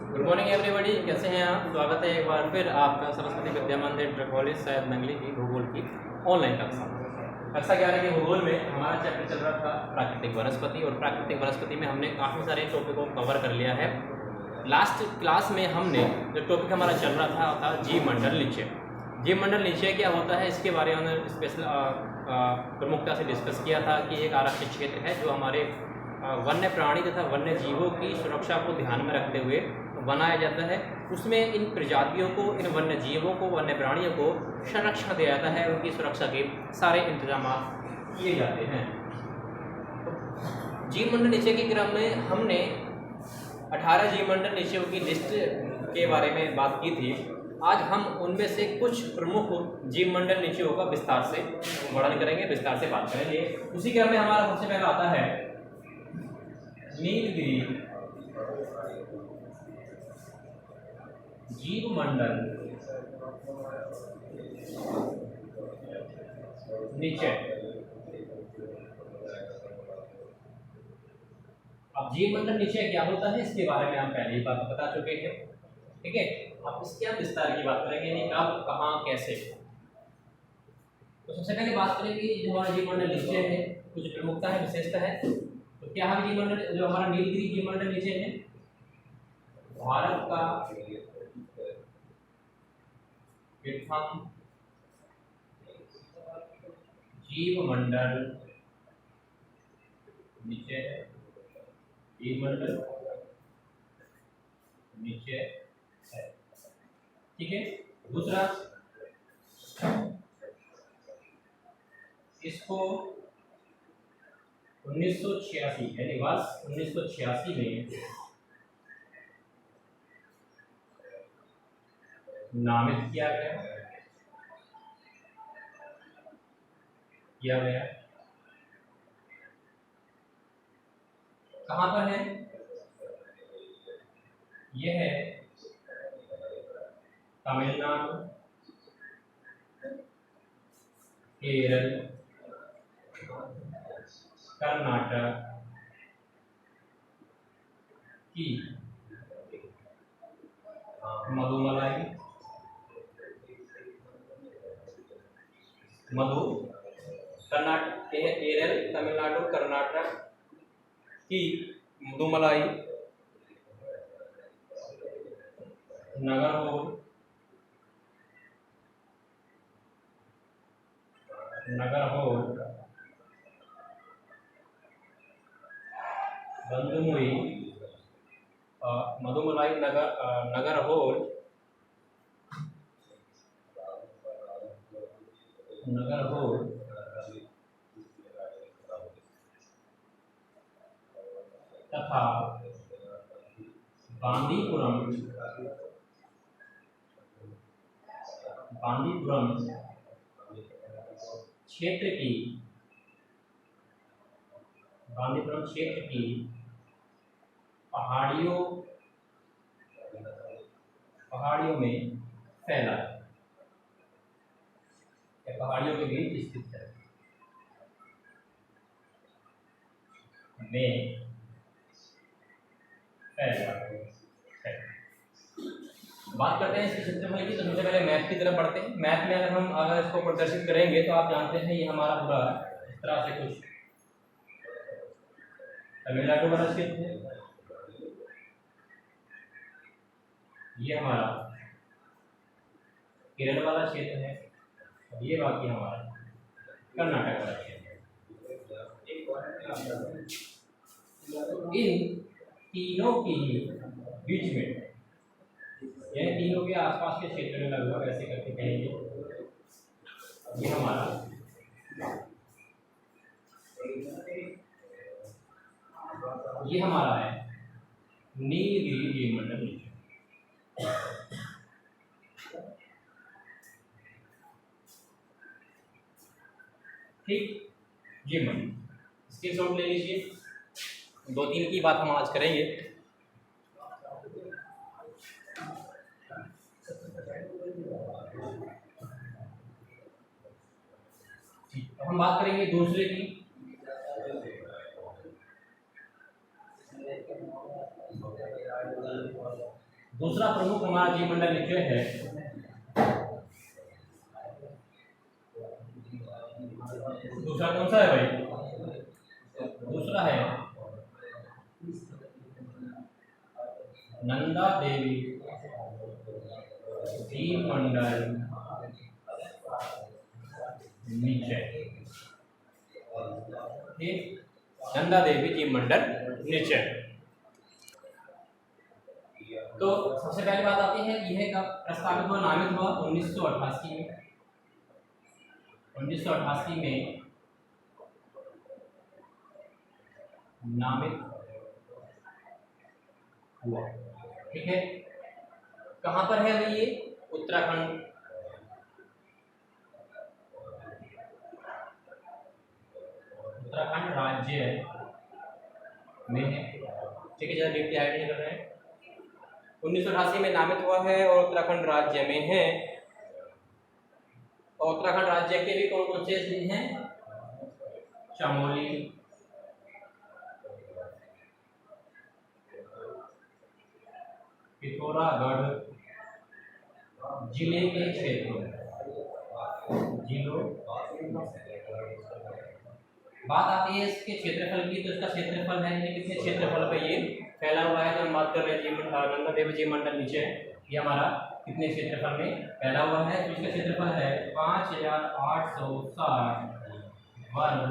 Good morning everybody, कैसे हैं आप? स्वागत है एक बार फिर आपका सरस्वती विद्या मंदिर इंटर कॉलेज सैयद नंगली की भूगोल की ऑनलाइन कक्षा 11 के भूगोल में हमारा चैप्टर चल रहा था प्राकृतिक वनस्पति। और प्राकृतिक वनस्पति में हमने काफ़ी सारे टॉपिकों को कवर कर लिया है। लास्ट क्लास में हमने जो टॉपिक हमारा चल रहा था जीव मंडल निचय। जीव मंडल निचय क्या होता है, इसके बारे में हमने स्पेशल प्रमुखता से डिस्कस किया था कि एक आरक्षित क्षेत्र है जो हमारे वन्य प्राणी तथा वन्य जीवों की सुरक्षा को ध्यान में रखते हुए बनाया जाता है। उसमें इन प्रजातियों को, इन वन्य जीवों को, वन्य प्राणियों को संरक्षण दिया जाता है, उनकी सुरक्षा के सारे इंतजाम किए जाते हैं। जीव मंडल निचय के क्रम में हमने 18 जीव मंडल निचयों की लिस्ट के बारे में बात की थी। आज हम उनमें से कुछ प्रमुख जीव मंडल निचयों का विस्तार से वर्णन करेंगे, विस्तार से बात करेंगे। उसी क्रम में हमारा सबसे पहला आता है नीलगिरी जीव मंडल निचय। अब जीव मंडल निचय क्या होता है इसके बारे में हम पहले ही बात बता चुके हैं, ठीक है। अब इसके हम विस्तार की बात करेंगे, यानी कब, कहाँ, कैसे। तो सबसे पहले बात करेंगे जो हमारा जीव मंडल निचय है, कुछ प्रमुखता है, विशेषता है। तो क्या है जीव मंडल, जो हमारा नीलगिरी जीव मंडल निचय है, भारत का प्रथम जीव मंडल निचय, जीव मंडल निचय है, ठीक है। दूसरा, इसको 1986 यानी वर्ष 1986 में नामित किया गया। कहाँ पर है? यह है तमिलनाडु, केरल, कर्नाटक की मधुमलाई, केरल, तमिलनाडु, कर्नाटक की मधुमलाई नागरहोल, बंधुमुई, मधुमलाई नागरहोल तथा बांदीपुरम क्षेत्र की पहाड़ियों में फैला है, पहाड़ियों के बीच स्थित है, में फैला है। बात करते हैं इसकी क्षेत्रफल की। तो सबसे पहले मैप की तरफ बढ़ते हैं। मैप में अगर इसको प्रदर्शित करेंगे तो आप जानते हैं ये हमारा पूरा इस तरह से कुछ तमिलनाडु वाला क्षेत्र है, ये हमारा केरल वाला क्षेत्र है, और ये बाकी हमारा कर्नाटक वाला क्षेत्र है। इन तीनों की बीच में, यह तीनों के आसपास के क्षेत्र में लगभग ऐसे करके कहेंगे, ये हमारा है नीलगिरी जीव मंडल निचय। ठीक, जीव मंडल स्क्रीनशॉट ले लीजिए। 2-3 की बात हम आज करेंगे। हम बात करेंगे दूसरे की। दूसरा प्रमुख हमारा जीव मंडल निचय है दूसरा कौन सा है भाई? दूसरा है नंदा देवी जीव मंडल निचय। ठीक, नंदा देवी जीव मंडल निचय। तो सबसे पहली बात आती है यह कब प्रस्तावित हुआ, नामित हुआ? 1988 में। 1988 में नामित हुआ। ठीक है, कहाँ पर है भाई ये? उत्तराखंड। उत्तराखंड राज्य में है। ठीक है, ज़्यादा डीपली हाइड नहीं कर रहे हैं। 1988 में नामित हुआ है और उत्तराखंड राज्य में है। और उत्तराखंड राज्य के भी कौन कौन से जिले हैं? चमोली, पिथौरागढ़ जिले के क्षेत्र, जिलों। बात आती है इसके क्षेत्रफल की, तो इसका क्षेत्रफल है ये कितने क्षेत्रफल पे ये फैला हुआ है? जब हम बात कर रहे हैं जीव नंदा देवी जीव मंडल नीचे ये हमारा कितने क्षेत्रफल में फैला हुआ है? तो इसका क्षेत्रफल है 5860 वर्ग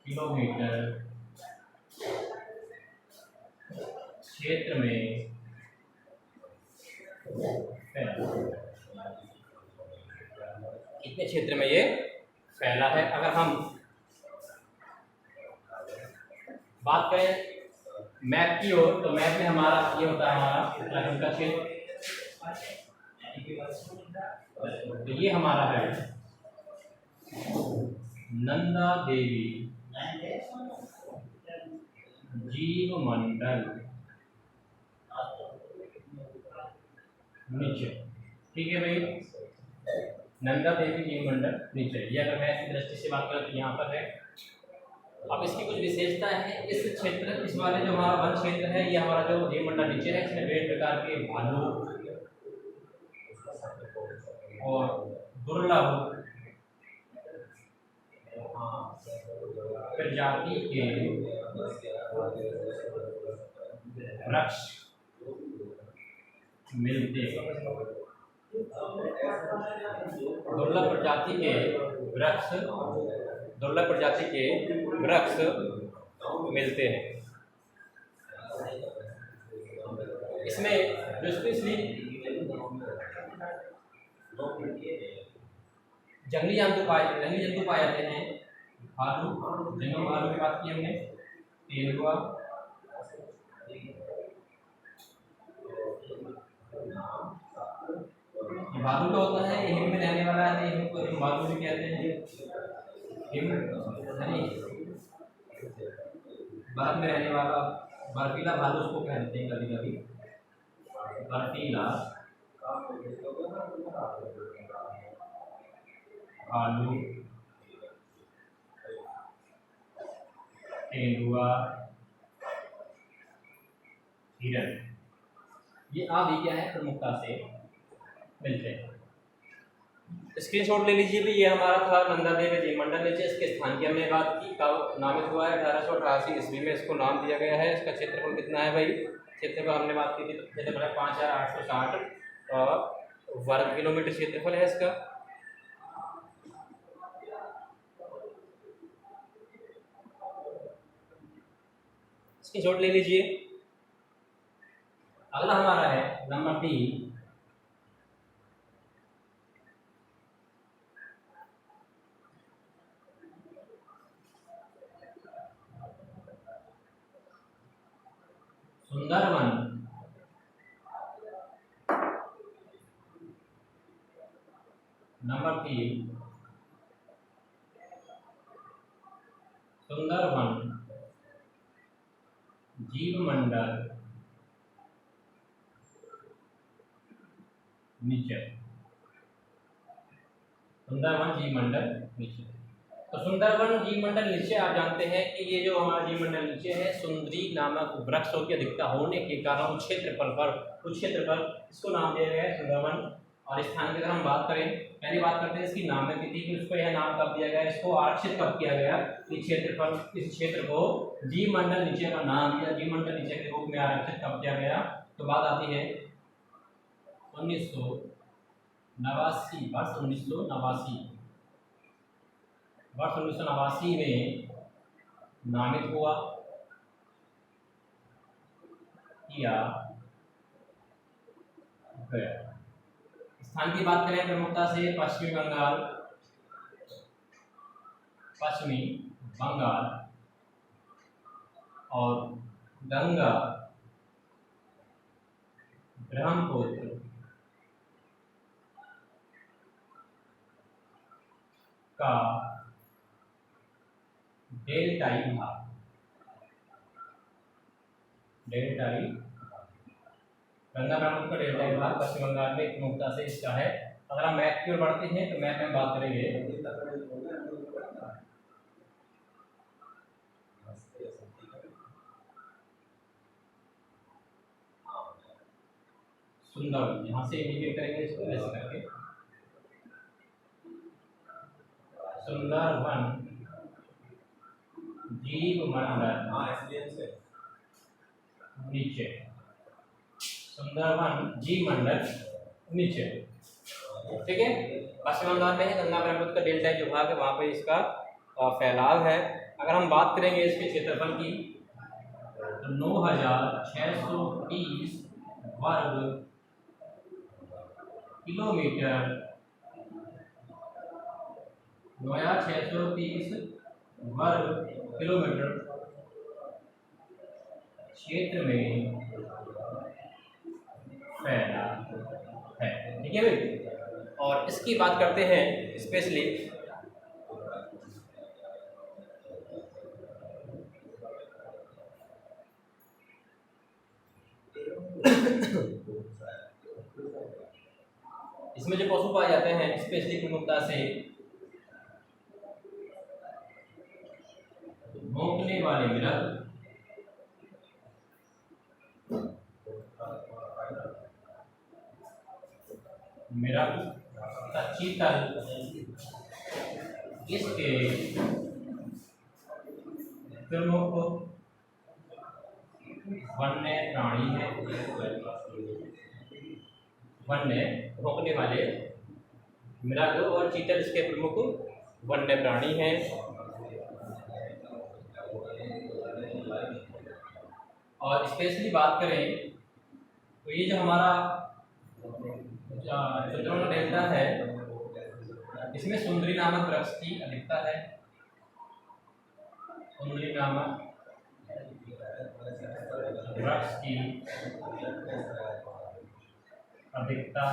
किलोमीटर क्षेत्र में कितने क्षेत्र में ये फैला है? अगर हम बात करें मैप की ओर, तो मैप में हमारा ये होता है हमारा उत्तराखंड का क्षेत्र। तो ये हमारा है नंदा देवी जीव मंडल नीचे। ठीक है भाई, नंदा देवी जीव मंडल नीचे। ये अगर मैप की दृष्टि से बात करें तो यहाँ पर है। अब इसकी कुछ विशेषता है। इस क्षेत्र, इस वाले जो हमारा वन क्षेत्र है, ये हमारा जो जीव मंडल नीचे है, इसमें विभिन्न प्रकार के भालू और दुर्लभ प्रजाति के वृक्ष मिलते हैं। दुर्लभ प्रजाति के वृक्ष मिलते हैं। इसमें जो स्पेशली जंगली जंतु पाए जाते हैं। भालू, जंगली भालू की बात की हमने, तेंदुआ, भालू जो होता है ये हिम में रहने वाला है, हिम को हिम भालू भी कहते हैं। हिम बर्फ में रहने वाला बर्फीला भालू उसको कहते हैं कभी कभी, बर्फीला भालू, तेंदुआ, हिरन, ये आदि क्या है प्रमुखता से मिलते हैं। स्क्रीनशॉट ले लीजिए भी। ये हमारा था नंदा देवी जीव मंडल नीचे। इसके स्थान की हमने बात की, कब नामित हुआ है? 1888 ईस्वी में इसको नाम दिया गया है। इसका क्षेत्रफल कितना है भाई? क्षेत्रफल हमने बात की थी, तो क्षेत्रफल 5860 वर्ग किलोमीटर क्षेत्रफल है इसका। स्क्रीनशॉट ले लीजिए। अगला हमारा है नंबर 3, सुंदरवन। नंबर 3, सुंदरवन जीव मंडल नीचे। सुंदरवन जीव मंडल नीचे। तो सुंदरवन जीवमंडल नीचे आप जानते हैं कि ये जो हमारा जीवमंडल नीचे है, सुंदरी नामक वृक्षों की अधिकता होने के कारण उस क्षेत्र पर इसको नाम दिया गया है सुंदरवन। और स्थान की अगर हम बात करें, पहली बात करते हैं इसकी नाम तिथि कि उसको यह नाम कब दिया गया, इसको आरक्षित कब किया गया, इस क्षेत्र को जीवमंडल नीचे का नाम या जीवमंडल नीचे के रूप में आरक्षित कब किया गया। तो बात आती है 1989, वर्ष 1989 में नामित हुआ किया गया। स्थान की बात करें प्रमुखता से पश्चिमी बंगाल और गंगा ब्रह्मपुत्र का डेल्टाई भाग, गंगा ब्रह्मपुत्र का डेल्टाई भाग पश्चिम बंगाल में प्रमुखता से इसका है। अगर हम मैप की ओर बढ़ते हैं तो मैप में बात करेंगे सुंदरवन, यहाँ से इंडिकेट करेंगे इसको ऐसे करके, सुंदरवन जीवमंडल नीचे, सुंदरवन जीवमंडल नीचे, ठीक है। पश्चिम बंगाल में गंगा ब्रह्मपुत्र का डेल्टा जो भाग है वहाँ पे इसका फैलाव है। अगर हम बात करेंगे इसके क्षेत्रफल की तो 9630 वर्ग किलोमीटर, 9630 वर्ग किलोमीटर क्षेत्र में फैला है, ठीक है भाई। और इसकी बात करते हैं स्पेशली इसमें जो पशु पाए जाते हैं स्पेशली प्रमुखता से भौंकने वाले मृग, चीतल इसके प्रमुख वन्य प्राणी है, वन्य भौंकने वाले मृग और चीतल इसके प्रमुख वन्य प्राणी हैं। और स्पेशली बात करें तो ये जो हमारा चित्रण डेल्टा है इसमें सुंदरी नामक वृक्ष की अधिकता है, सुंदरी नामक वृक्ष की अधिकता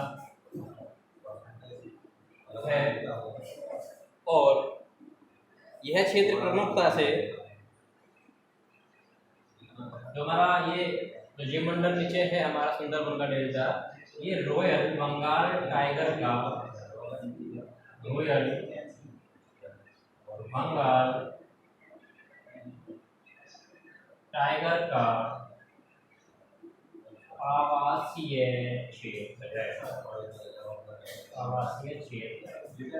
है। और यह क्षेत्र प्रमुखता से जो हमारा ये जो जीवमंडल नीचे है हमारा सुंदरवन का डेल्टा, ये रॉयल बंगाल टाइगर का, रॉयल बंगाल टाइगर का आवासीय क्षेत्र है, आवासीय क्षेत्र, ठीक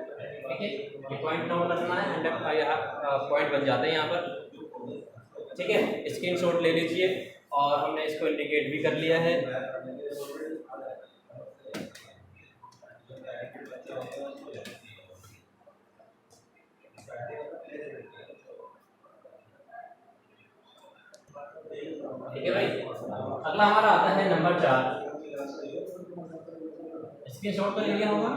है। ये पॉइंट नोट रखना है, पॉइंट बन जाते हैं यहाँ पर, ठीक है। स्क्रीनशॉट ले लीजिए और हमने इसको इंडिकेट भी कर लिया है। ठीक है भाई, अगला हमारा आता है नंबर 4। स्क्रीनशॉट तो ले लिया होगा।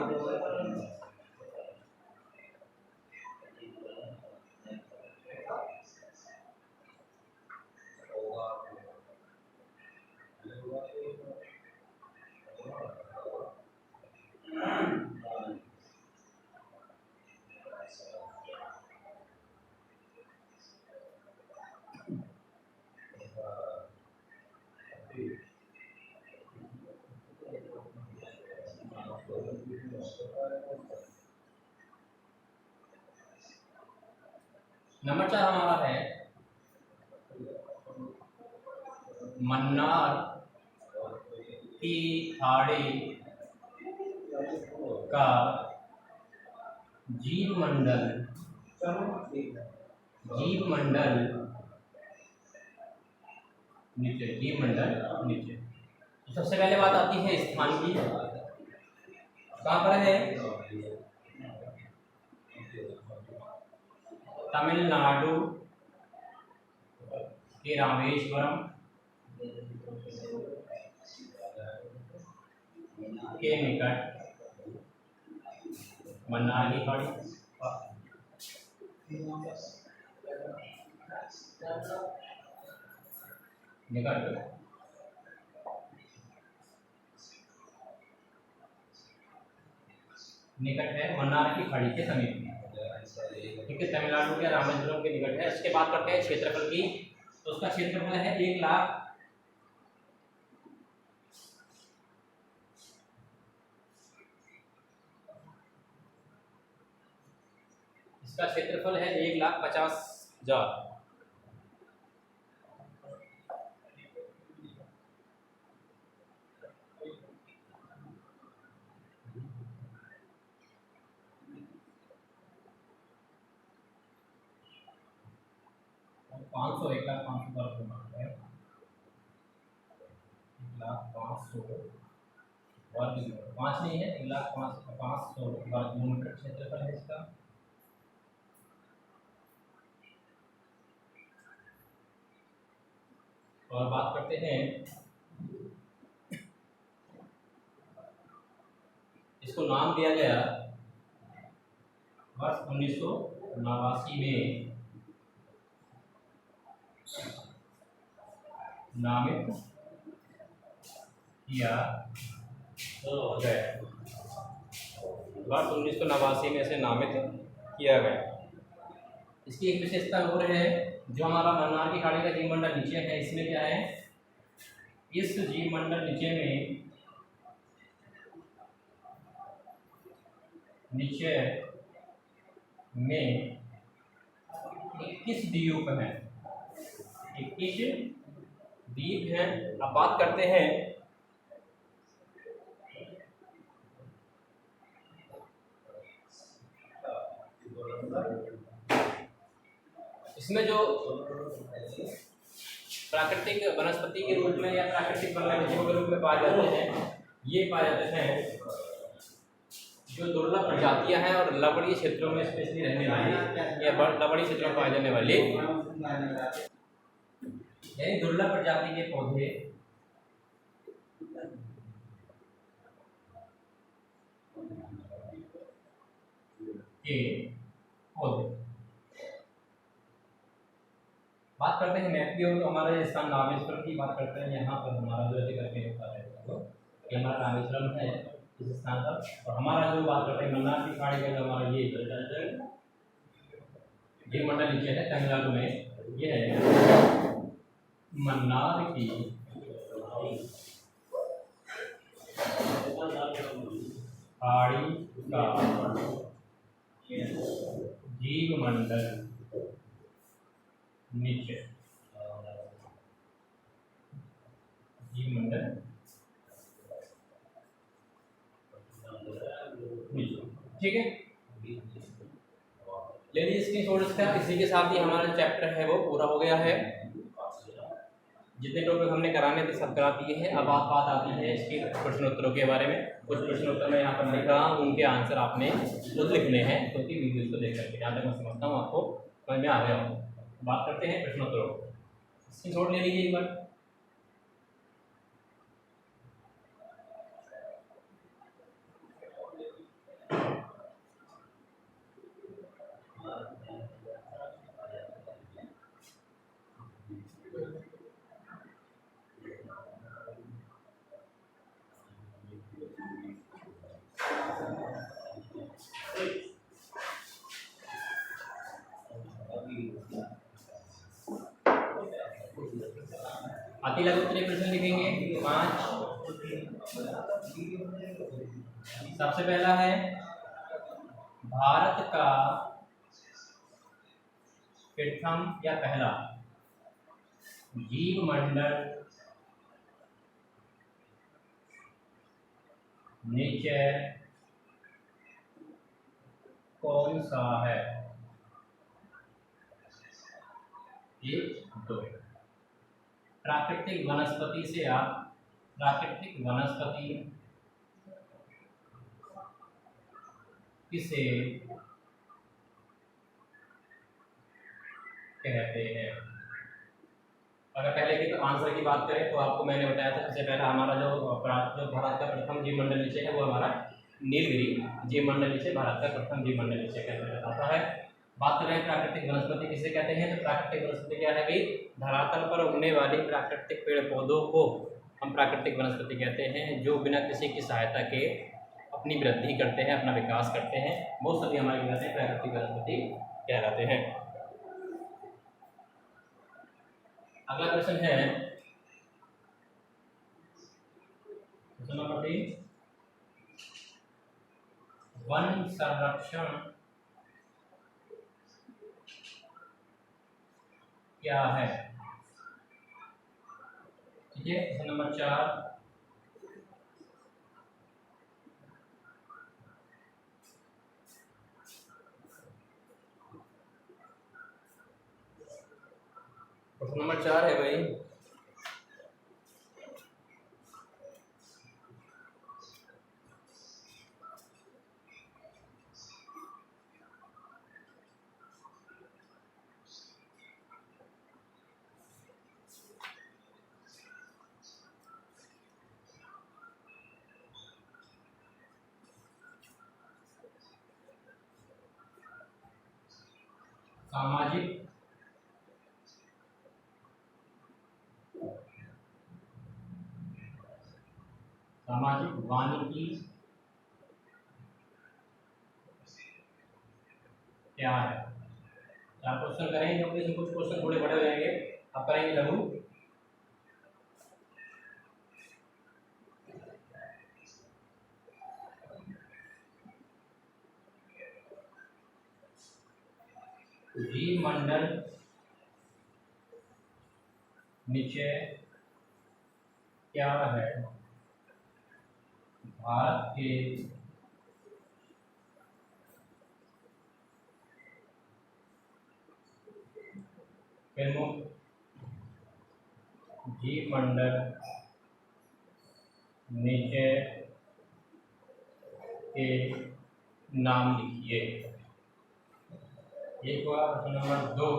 नंबर 4 हमारा है मन्नार की खाड़ी का जीव मंडल नीचे, जीव मंडल नीचे। तो सबसे पहले बात आती है स्थान की। कहाँ पर है? तमिलनाडु के रामेश्वरम के निकट मन्नार की खाड़ी निकट है, मन्नार की खाड़ी के समीप में, ठीक है। तमिलनाडु के रामेश्वरम के निकट है। इसके बात करते हैं क्षेत्रफल की। तो उसका क्षेत्रफल है 1 लाख, इसका क्षेत्रफल है 1,50,000। पाँच सौ 1,05,000 वर्ग किलोमीटर है, 1,05,000 वर्ग किलोमीटर, 5 नहीं है, 1,05,000 वर्ग किलोमीटर क्षेत्रफल है इसका। और बात करते हैं इसको नाम दिया गया वर्ष 1989 में नामित किया गया, वर्ष 1989 में इसे नामित किया गया। इसकी एक विशेषता और है, जो हमारा मन्नार की खाड़ी का जीवमंडल नीचे है, इसमें क्या है, इस जीवमंडल नीचे में 21 द्वीप हैं, 21 द्वीप हैं। अब बात करते हैं इसमें जो प्राकृतिक वनस्पति के रूप में या प्राकृतिक वन्यजीवों के रूप में पाए जाते हैं, ये पाए जाते हैं जो दुर्लभ प्रजातियां हैं और लवणीय क्षेत्रों में स्पेशली रहने वाली या लवणीय क्षेत्रों में पाए जाने वाले, यानी दुर्लभ प्रजाति के पौधे बात करते हैं मैप की। तो हमारा ये स्थान रामेश्वरम की बात करते हैं। यहाँ पर हमारा जो है करके होता है कि हमारा रामेश्वरम है इस स्थान पर, और हमारा जो बात करते हैं मन्नार की खाड़ी का जो हमारा ये मंडल नीचे है तमिलनाडु में, ये है मन्नार की खाड़ी का जीव मंडल नीचे, जीव मंडल नीचे, ठीक है। ले लीजिए स्क्रीनशॉट इसका। इसी के साथ ही हमारा जो चैप्टर है वो पूरा हो गया है। जितने टॉपिक हमने कराने थे सब करा दिए हैं। अब बात आती है इसके प्रश्नोत्तरों के बारे में। कुछ प्रश्नोत्तर मैं यहाँ पर लिख रहा हूँ, उनके आंसर आपने खुद लिखने हैं, क्योंकि वीडियो को देख करके जहाँ तक मैं समझता हूँ आपको समझ में आ गया हो। बात करते हैं प्रश्नोत्तरों। स्क्रीनशॉट ले लीजिए एक बार। अति लघु उत्तरीय प्रश्न लिखेंगे 5। सबसे पहला है भारत का प्रथम या पहला जीव मंडल निचय कौन सा है? 1 2। प्राकृतिक वनस्पति से आप प्राकृतिक वनस्पति किसे कहते हैं? अगर पहले की तो आंसर की बात करें तो आपको मैंने बताया था सबसे पहला हमारा जो भारत का प्रथम जीवमंडल निचय है वो हमारा नीलगिरी जीवमंडल निचय भारत का प्रथम जीवमंडल निचय कहते बताता है। बात कर रहे हैं प्राकृतिक वनस्पति किसे कहते हैं, तो प्राकृतिक वनस्पति क्या है भाई? धरातल पर उगने वाली प्राकृतिक पेड़ पौधों को हम प्राकृतिक वनस्पति कहते हैं, जो बिना किसी की सहायता के अपनी वृद्धि करते हैं, अपना विकास करते हैं, वो सभी हमारे कहते हैं प्राकृतिक वनस्पति कहलाते हैं। अगला क्वेश्चन है क्वेश्चन नंबर 3, वन संरक्षण क्या है? ठीक है। क्वेश्चन नंबर 4, क्वेश्चन नंबर 4 है भाई, सामाजिक वानिकी क्या है? आप क्वेश्चन करेंगे क्योंकि इसमें कुछ क्वेश्चन थोड़े बड़े हो जाएंगे, आप करेंगे लघु। जीवमंडल निचय क्या है? भारत के प्रमुख जीवमंडल निचय के नाम लिखिए। एक बार प्रश्न नंबर 2,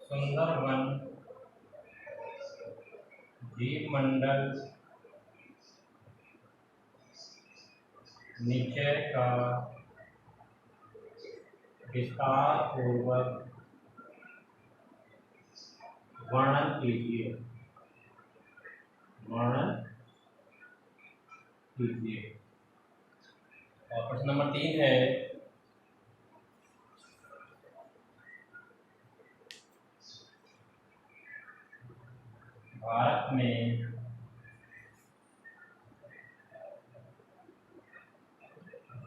सुंदरवन जीवमंडल निचय का विस्तार पूर्वक वर्णन कीजिए। और प्रश्न नंबर 3 है, भारत में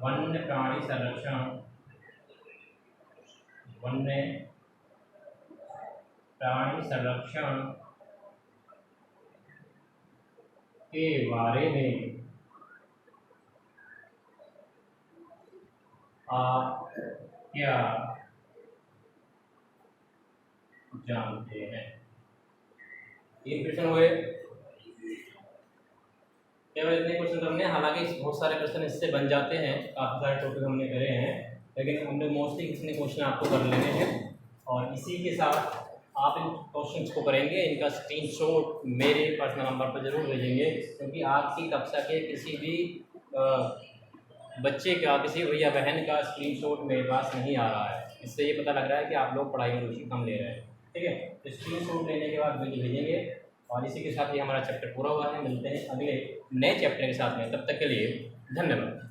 वन्य प्राणी संरक्षण के बारे में आप क्या जानते हैं? ये क्वेश्चन हुए। केवल इतने क्वेश्चन करने, हालांकि बहुत सारे क्वेश्चन इससे बन जाते हैं, काफ़ी सारे टॉपिक हमने करे हैं, लेकिन हमने मोस्टली कितने क्वेश्चन आपको कर लेने हैं। और इसी के साथ आप इन क्वेश्चंस को करेंगे, इनका स्क्रीनशॉट मेरे पर्सनल नंबर पर जरूर भेजेंगे, क्योंकि आपकी कक्षा के किसी भी बच्चे का, किसी भैया बहन का स्क्रीनशॉट मेरे पास नहीं आ रहा है। इससे ये पता लग रहा है कि आप लोग पढ़ाई में रुचि कम ले रहे हैं। ठीक है, तो स्क्रीनशॉट लेने के बाद मुझे भेजेंगे। और इसी के साथ ही हमारा चैप्टर पूरा हुआ है। मिलते हैं अगले नए चैप्टर के साथ में, तब तक के लिए धन्यवाद।